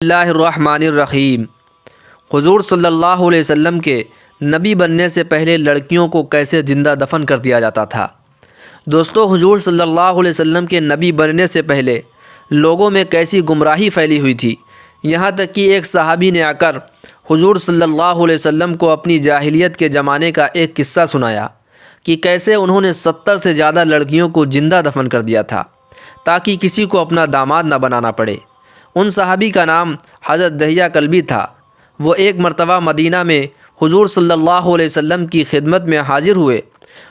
اللہ الرحمن الرحیم۔ حضور صلی اللہ علیہ وسلم کے نبی بننے سے پہلے لڑکیوں کو کیسے زندہ دفن کر دیا جاتا تھا۔ دوستو، حضور صلی اللہ علیہ وسلم کے نبی بننے سے پہلے لوگوں میں کیسی گمراہی پھیلی ہوئی تھی، یہاں تک کہ ایک صحابی نے آ کر حضور صلی اللہ علیہ وسلم کو اپنی جاہلیت کے زمانے کا ایک قصہ سنایا کہ کیسے انہوں نے 70 سے زیادہ لڑکیوں کو زندہ دفن کر دیا تھا تاکہ کسی کو اپنا داماد نہ بنانا پڑے۔ ان صحابی کا نام حضرت دحیہ کلبی تھا۔ وہ ایک مرتبہ مدینہ میں حضور صلی اللہ علیہ وسلم کی خدمت میں حاضر ہوئے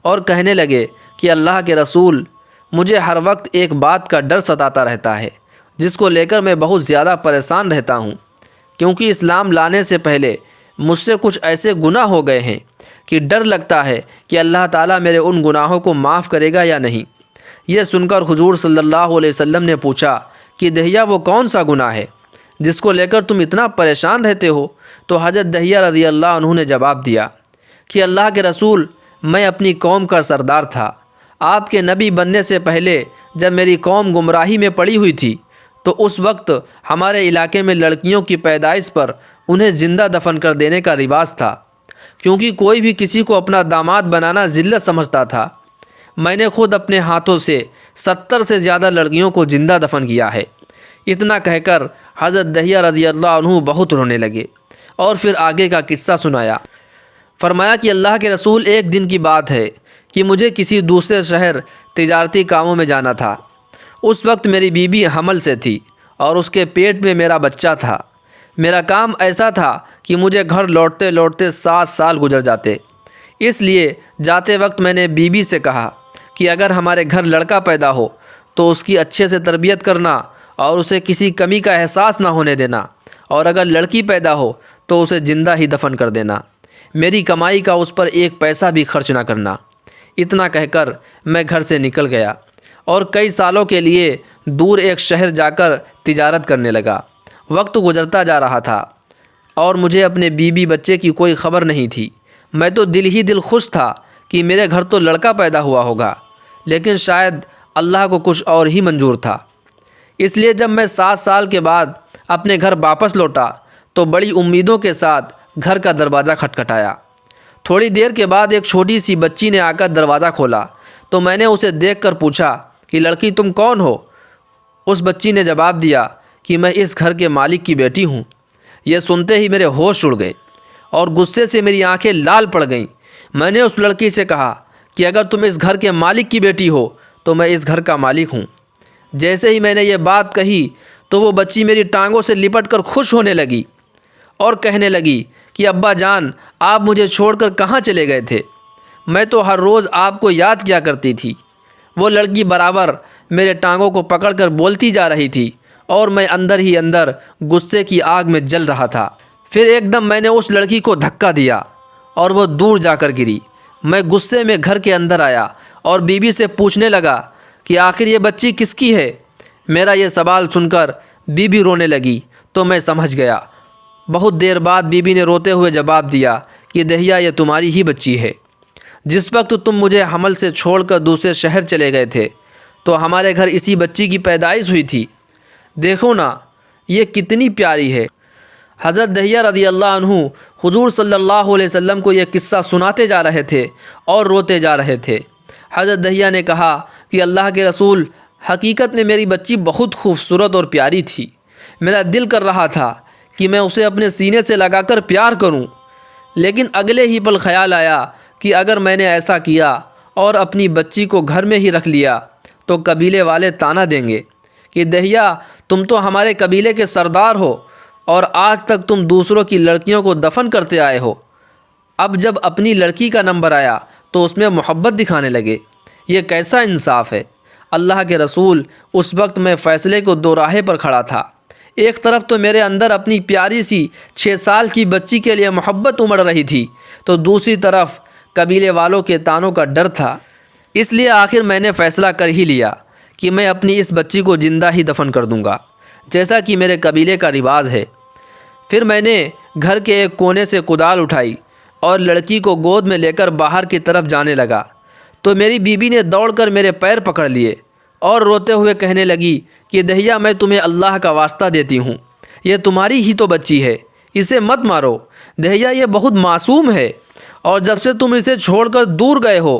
اور کہنے لگے کہ اللہ کے رسول، مجھے ہر وقت ایک بات کا ڈر ستاتا رہتا ہے جس کو لے کر میں بہت زیادہ پریشان رہتا ہوں، کیونکہ اسلام لانے سے پہلے مجھ سے کچھ ایسے گناہ ہو گئے ہیں کہ ڈر لگتا ہے کہ اللہ تعالیٰ میرے ان گناہوں کو معاف کرے گا یا نہیں۔ یہ سن کر حضور صلی اللہ علیہ وسلم نے پوچھا کہ دحیہ وہ کون سا گناہ ہے جس کو لے کر تم اتنا پریشان رہتے ہو؟ تو حضرت دحیہ رضی اللہ عنہ نے جواب دیا کہ اللہ کے رسول، میں اپنی قوم کا سردار تھا۔ آپ کے نبی بننے سے پہلے جب میری قوم گمراہی میں پڑی ہوئی تھی تو اس وقت ہمارے علاقے میں لڑکیوں کی پیدائش پر انہیں زندہ دفن کر دینے کا رواج تھا، کیونکہ کوئی بھی کسی کو اپنا داماد بنانا ذلت سمجھتا تھا۔ میں نے خود اپنے ہاتھوں سے 70 سے زیادہ لڑکیوں کو زندہ دفن کیا ہے۔ اتنا کہہ کر حضرت دحیہ رضی اللہ عنہ بہت رونے لگے اور پھر آگے کا قصہ سنایا۔ فرمایا کہ اللہ کے رسول، ایک دن کی بات ہے کہ مجھے کسی دوسرے شہر تجارتی کاموں میں جانا تھا۔ اس وقت میری بیوی حمل سے تھی اور اس کے پیٹ میں میرا بچہ تھا۔ میرا کام ایسا تھا کہ مجھے گھر لوٹتے لوٹتے 7 سال گزر جاتے۔ اس لیے جاتے وقت میں نے بیوی سے کہا کہ اگر ہمارے گھر لڑکا پیدا ہو تو اس کی اچھے سے تربیت کرنا اور اسے کسی کمی کا احساس نہ ہونے دینا، اور اگر لڑکی پیدا ہو تو اسے زندہ ہی دفن کر دینا، میری کمائی کا اس پر ایک پیسہ بھی خرچ نہ کرنا۔ اتنا کہہ کر میں گھر سے نکل گیا اور کئی سالوں کے لیے دور ایک شہر جا کر تجارت کرنے لگا۔ وقت گزرتا جا رہا تھا اور مجھے اپنے بیوی بچے کی کوئی خبر نہیں تھی۔ میں تو دل ہی دل خوش تھا کہ میرے گھر تو لڑکا پیدا ہوا ہوگا، لیکن شاید اللہ کو کچھ اور ہی منظور تھا۔ اس لیے جب میں 7 سال کے بعد اپنے گھر واپس لوٹا تو بڑی امیدوں کے ساتھ گھر کا دروازہ کھٹکھٹایا۔ تھوڑی دیر کے بعد ایک چھوٹی سی بچی نے آ کر دروازہ کھولا تو میں نے اسے دیکھ کر پوچھا کہ لڑکی تم کون ہو؟ اس بچی نے جواب دیا کہ میں اس گھر کے مالک کی بیٹی ہوں۔ یہ سنتے ہی میرے ہوش اڑ گئے اور غصے سے میری آنکھیں لال پڑ گئیں۔ میں نے اس لڑکی سے کہا کہ اگر تم اس گھر کے مالک کی بیٹی ہو تو میں اس گھر کا مالک ہوں۔ جیسے ہی میں نے یہ بات کہی تو وہ بچی میری ٹانگوں سے لپٹ کر خوش ہونے لگی اور کہنے لگی کہ ابا جان، آپ مجھے چھوڑ کر کہاں چلے گئے تھے؟ میں تو ہر روز آپ کو یاد کیا کرتی تھی۔ وہ لڑکی برابر میرے ٹانگوں کو پکڑ کر بولتی جا رہی تھی اور میں اندر ہی اندر غصے کی آگ میں جل رہا تھا۔ پھر ایک دم میں نے اس لڑکی کو دھکا دیا اور وہ دور جا کر گری۔ میں غصے میں گھر کے اندر آیا اور بیوی سے پوچھنے لگا کہ آخر یہ بچی کس کی ہے؟ میرا یہ سوال سن کر بیوی رونے لگی تو میں سمجھ گیا۔ بہت دیر بعد بیوی نے روتے ہوئے جواب دیا کہ دحیہ، یہ تمہاری ہی بچی ہے۔ جس وقت تم مجھے حمل سے چھوڑ کر دوسرے شہر چلے گئے تھے تو ہمارے گھر اسی بچی کی پیدائش ہوئی تھی۔ دیکھو نا، یہ کتنی پیاری ہے۔ حضرت دحیہ رضی اللہ عنہ حضور صلی اللہ علیہ وسلم کو یہ قصہ سناتے جا رہے تھے اور روتے جا رہے تھے۔ حضرت دحیہ نے کہا کہ اللہ کے رسول، حقیقت میں میری بچی بہت خوبصورت اور پیاری تھی۔ میرا دل کر رہا تھا کہ میں اسے اپنے سینے سے لگا کر پیار کروں، لیکن اگلے ہی پل خیال آیا کہ اگر میں نے ایسا کیا اور اپنی بچی کو گھر میں ہی رکھ لیا تو قبیلے والے طعنہ دیں گے کہ دحیہ، تم تو ہمارے قبیلے کے سردار ہو اور آج تک تم دوسروں کی لڑکیوں کو دفن کرتے آئے ہو۔ اب جب اپنی لڑکی کا نمبر آیا تو اس میں محبت دکھانے لگے۔ یہ کیسا انصاف ہے؟ اللہ کے رسول، اس وقت میں فیصلے کو دو راہے پر کھڑا تھا۔ ایک طرف تو میرے اندر اپنی پیاری سی 6 سال کی بچی کے لیے محبت امڑ رہی تھی، تو دوسری طرف قبیلے والوں کے طعنوں کا ڈر تھا۔ اس لیے آخر میں نے فیصلہ کر ہی لیا کہ میں اپنی اس بچی کو زندہ ہی دفن کر دوں گا، جیسا کہ میرے قبیلے کا رواج ہے۔ پھر میں نے گھر کے ایک کونے سے کدال اٹھائی اور لڑکی کو گود میں لے کر باہر کی طرف جانے لگا تو میری بیوی نے دوڑ کر میرے پیر پکڑ لیے اور روتے ہوئے کہنے لگی کہ دحیہ، میں تمہیں اللہ کا واسطہ دیتی ہوں، یہ تمہاری ہی تو بچی ہے، اسے مت مارو۔ دہیا یہ بہت معصوم ہے، اور جب سے تم اسے چھوڑ کر دور گئے ہو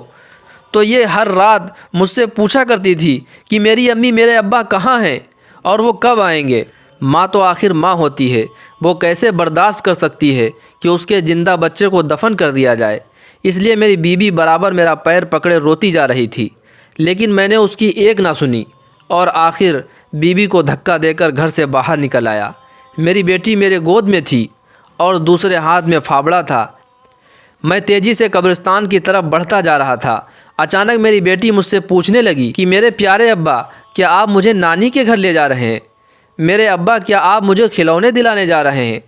تو یہ ہر رات مجھ سے پوچھا کرتی تھی کہ میری امی میرے ابا کہاں ہیں اور وہ کب آئیں گے۔ ماں تو آخر ماں ہوتی ہے، وہ کیسے برداشت کر سکتی ہے کہ اس کے زندہ بچے کو دفن کر دیا جائے۔ اس لیے میری بیوی برابر میرا پیر پکڑے روتی جا رہی تھی، لیکن میں نے اس کی ایک نہ سنی اور آخر بیوی کو دھکا دے کر گھر سے باہر نکل آیا۔ میری بیٹی میرے گود میں تھی اور دوسرے ہاتھ میں پھاوڑا تھا۔ میں تیزی سے قبرستان کی طرف بڑھتا جا رہا تھا۔ اچانک میری بیٹی مجھ سے پوچھنے لگی کہ میرے پیارے ابا، کیا آپ مجھے نانی کے گھر لے جا رہے ہیں؟ میرے ابا، کیا آپ مجھے کھلونے دلانے جا رہے ہیں؟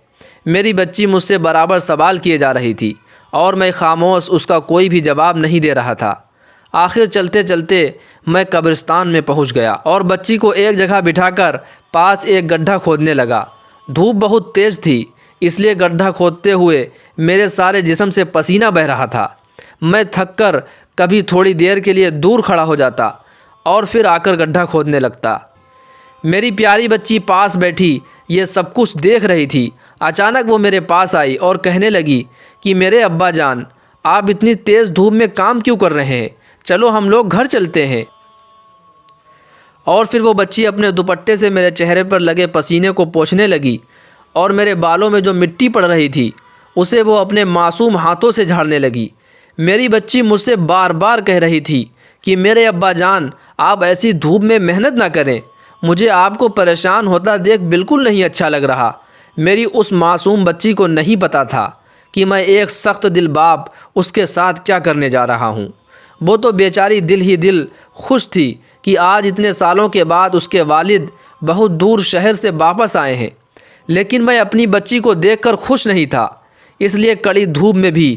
میری بچی مجھ سے برابر سوال کیے جا رہی تھی اور میں خاموش اس کا کوئی بھی جواب نہیں دے رہا تھا۔ آخر چلتے چلتے میں قبرستان میں پہنچ گیا اور بچی کو ایک جگہ بٹھا کر پاس ایک گڈھا کھودنے لگا۔ دھوپ بہت تیز تھی، اس لیے گڈھا کھودتے ہوئے میرے سارے جسم سے پسینہ بہہ رہا تھا۔ میں تھک کر کبھی تھوڑی دیر کے لیے دور کھڑا ہو جاتا اور پھر آ کر گڈھا کھودنے لگتا۔ میری پیاری بچی پاس بیٹھی یہ سب کچھ دیکھ رہی تھی۔ اچانک وہ میرے پاس آئی اور کہنے لگی کہ میرے ابا جان، آپ اتنی تیز دھوپ میں کام کیوں کر رہے ہیں؟ چلو ہم لوگ گھر چلتے ہیں۔ اور پھر وہ بچی اپنے دوپٹے سے میرے چہرے پر لگے پسینے کو پوچھنے لگی اور میرے بالوں میں جو مٹی پڑ رہی تھی اسے وہ اپنے معصوم ہاتھوں سے جھاڑنے لگی۔ میری بچی مجھ سے بار بار کہہ رہی تھی کہ میرے ابا جان، آپ ایسی دھوپ میں محنت نہ کریں، مجھے آپ کو پریشان ہوتا دیکھ بالکل نہیں اچھا لگ رہا۔ میری اس معصوم بچی کو نہیں پتہ تھا کہ میں ایک سخت دل باپ اس کے ساتھ کیا کرنے جا رہا ہوں۔ وہ تو بیچاری دل ہی دل خوش تھی کہ آج اتنے سالوں کے بعد اس کے والد بہت دور شہر سے واپس آئے ہیں، لیکن میں اپنی بچی کو دیکھ کر خوش نہیں تھا، اس لیے کڑی دھوپ میں بھی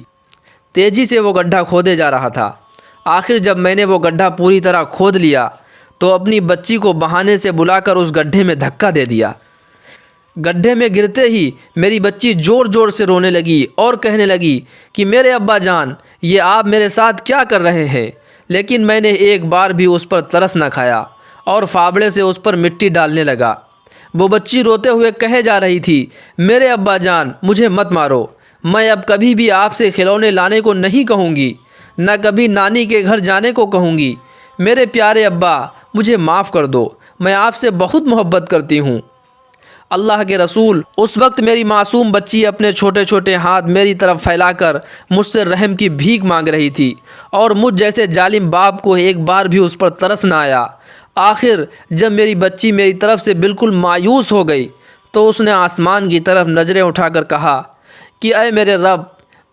تیزی سے وہ گڈھا کھودے جا رہا تھا۔ آخر جب میں نے وہ گڈھا پوری طرح کھود لیا تو اپنی بچی کو بہانے سے بلا کر اس گڈھے میں دھکا دے دیا۔ گڈھے میں گرتے ہی میری بچی زور زور سے رونے لگی اور کہنے لگی کہ میرے ابا جان، یہ آپ میرے ساتھ کیا کر رہے ہیں؟ لیکن میں نے ایک بار بھی اس پر ترس نہ کھایا اور فاوڑے سے اس پر مٹی ڈالنے لگا۔ وہ بچی روتے ہوئے کہے جا رہی تھی، میرے ابا جان، مجھے مت مارو، میں اب کبھی بھی آپ سے کھلونے لانے کو نہیں کہوں گی، نہ کبھی نانی کے گھر جانے کو کہوں گی۔ میرے پیارے ابا، مجھے معاف کر دو، میں آپ سے بہت محبت کرتی ہوں۔ اللہ کے رسول، اس وقت میری معصوم بچی اپنے چھوٹے چھوٹے ہاتھ میری طرف پھیلا کر مجھ سے رحم کی بھیک مانگ رہی تھی، اور مجھ جیسے ظالم باپ کو ایک بار بھی اس پر ترس نہ آیا۔ آخر جب میری بچی میری طرف سے بالکل مایوس ہو گئی تو اس نے آسمان کی طرف نظریں اٹھا کر کہا کہ اے میرے رب،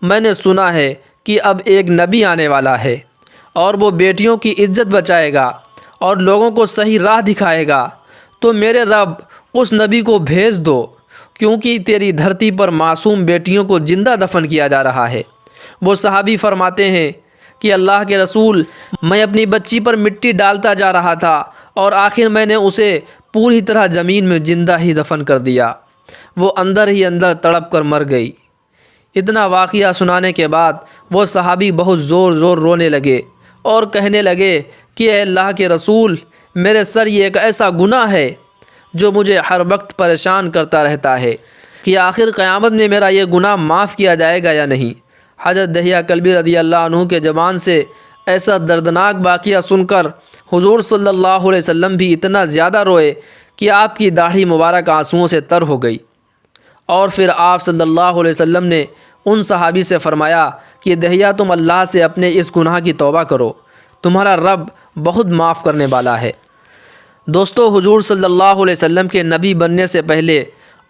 میں نے سنا ہے کہ اب ایک نبی آنے والا ہے اور وہ بیٹیوں کی عزت بچائے گا اور لوگوں کو صحیح راہ دکھائے گا، تو میرے رب اس نبی کو بھیج دو، کیونکہ تیری دھرتی پر معصوم بیٹیوں کو زندہ دفن کیا جا رہا ہے۔ وہ صحابی فرماتے ہیں کہ اللہ کے رسول، میں اپنی بچی پر مٹی ڈالتا جا رہا تھا اور آخر میں نے اسے پوری طرح زمین میں زندہ ہی دفن کر دیا۔ وہ اندر ہی اندر تڑپ کر مر گئی۔ اتنا واقعہ سنانے کے بعد وہ صحابی بہت زور زور رونے لگے اور کہنے لگے کہ اے اللہ کے رسول، میرے سر یہ ایک ایسا گناہ ہے جو مجھے ہر وقت پریشان کرتا رہتا ہے کہ آخر قیامت میں میرا یہ گناہ معاف کیا جائے گا یا نہیں۔ حضرت دہیہ کلبی رضی اللہ عنہ کے زبان سے ایسا دردناک واقعہ سن کر حضور صلی اللہ علیہ وسلم بھی اتنا زیادہ روئے کہ آپ کی داڑھی مبارک آنسوؤں سے تر ہو گئی، اور پھر آپ صلی اللہ علیہ وسلم نے ان صحابی سے فرمایا کہ دہیہ، تم اللہ سے اپنے اس گناہ کی توبہ کرو، تمہارا رب بہت معاف کرنے والا ہے۔ دوستو، حضور صلی اللہ علیہ وسلم کے نبی بننے سے پہلے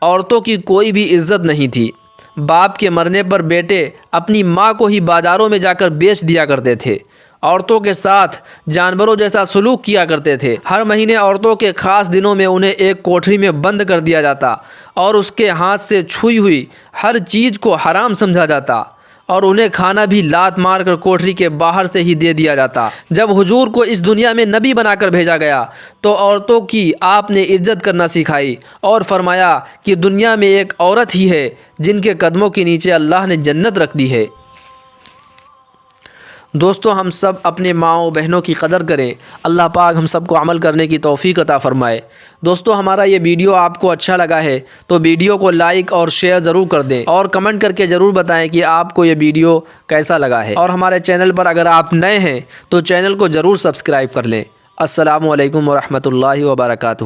عورتوں کی کوئی بھی عزت نہیں تھی۔ باپ کے مرنے پر بیٹے اپنی ماں کو ہی بازاروں میں جا کر بیچ دیا کرتے تھے، عورتوں کے ساتھ جانوروں جیسا سلوک کیا کرتے تھے۔ ہر مہینے عورتوں کے خاص دنوں میں انہیں ایک کوٹھری میں بند کر دیا جاتا اور اس کے ہاتھ سے چھوئی ہوئی ہر چیز کو حرام سمجھا جاتا، اور انہیں کھانا بھی لات مار کر کوٹھری کے باہر سے ہی دے دیا جاتا۔ جب حضور کو اس دنیا میں نبی بنا کر بھیجا گیا تو عورتوں کی آپ نے عزت کرنا سکھائی اور فرمایا کہ دنیا میں ایک عورت ہی ہے جن کے قدموں کے نیچے اللہ نے جنت رکھ دی ہے۔ دوستو ہم سب اپنے ماں و بہنوں کی قدر کریں، اللہ پاک ہم سب کو عمل کرنے کی توفیق عطا فرمائے۔ دوستو ہمارا یہ ویڈیو آپ کو اچھا لگا ہے تو ویڈیو کو لائک اور شیئر ضرور کر دیں، اور کمنٹ کر کے ضرور بتائیں کہ آپ کو یہ ویڈیو کیسا لگا ہے، اور ہمارے چینل پر اگر آپ نئے ہیں تو چینل کو ضرور سبسکرائب کر لیں۔ السلام علیکم ورحمۃ اللہ وبرکاتہ۔